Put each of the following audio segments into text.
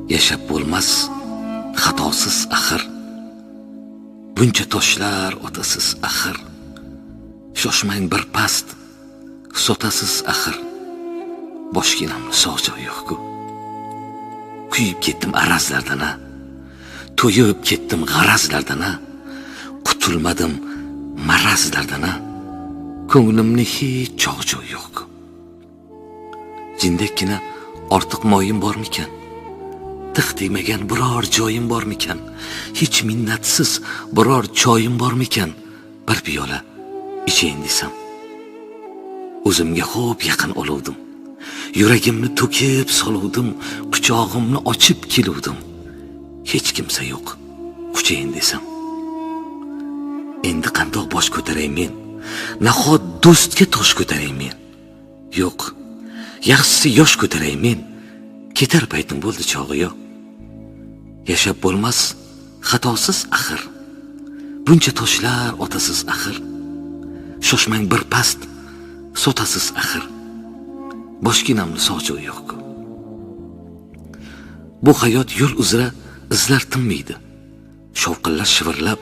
Yashab bo'lmas xatosiz axir. Buncha toshlar otasiz axir. Shoshmang bir past, sotasiz axir. Boshginamni sog' joyi yo'q-ku. Kuyib ketdim arazlardan, to'yib ketdim g'arazlardan, qutulmadim marazlardan, ko'nglimni hech chog' joyi yo'q-ku. Jindekkina ortiq moyim bormikan? Tiq tegmagan biror joyim bormikan? Hech minnatsiz biror choyim bormikan? Bir piyola ichayin desam. O'zimga xo'p yaqin oluvdim. Yuragimni to'kib soluvdim, quchog'imni ochib keluvdim. Hech kimsa yo'q, quchayin desam. Endi qandoq bosh ko'taray men? Nahot do'stga tosh ko'taray men? Yo'q, yaxshisi yosh ko'taray men. Ketar paytim bo'ldi chog'i yo'q. Yashab bo'lmas xatosiz axir. Buncha toshlar otasiz axir. Shoshmang bir past, sotasiz axir. Boshginamni sog' joyi yo'q-ku. Bu hayot yo'l uzra izlar tinmaydi. Shovqinlar shivirlab,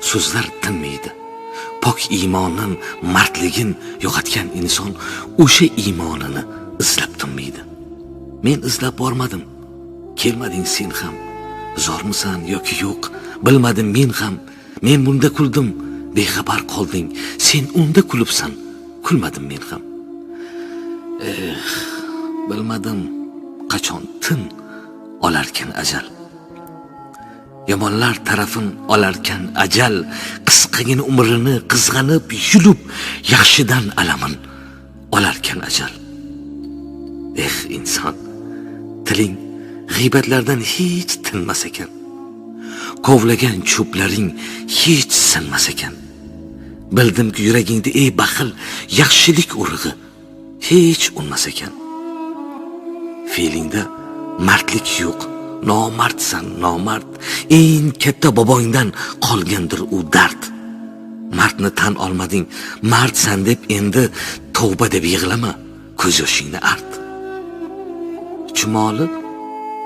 so'zlar tinmaydi. Pok iymonin, mardligin yo'qotgan inson o'sha iymonini izlab tinmaydi. Men izlab bormadim. Kelmading sen ham. Zormisan yoki yo'q, bilmadim men ham. Men bunda kuldim, bexabar qolding. Sen unda kulibsan, kulmadim men ham. Bilmadim qachon tin olarkan ajal. Yomonlar tarafin olarkan ajal, qisqagina umrini qizg'anib yulib, yaxshidan alamin olarkan ajal. Inson, tiling g'iybatlardan hech tinmas ekan. Kovlagan cho'plaring hech sinmas ekan. Bildimki yuragingda ey baxil, yaxshilik urug'i hech unmas ekan. Feelingda mardlik yo'q, nomardsan, nomard. Eng katta boboingdan qolgandir u dard. Mardni tan olmading, mardsan deb endi tavba deb yig'lama, ko'z yoshingni art. Chumoli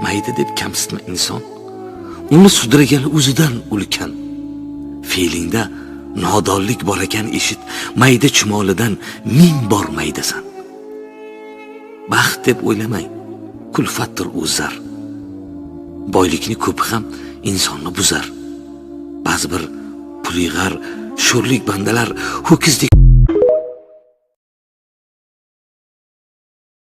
mayda deb kamsitma inson. Uni sudragani o'zidan ulkan. Feelingda nodonlik bor ekan eshit, mayda chumolidan 1000 bor maydasan. Baxt deb o'ylamang, kulfatdir u zar. Boylikni ko'p ham insonni buzar. Ba'zi bir pulig'ar, sho'rlik bandalar ho'kizdek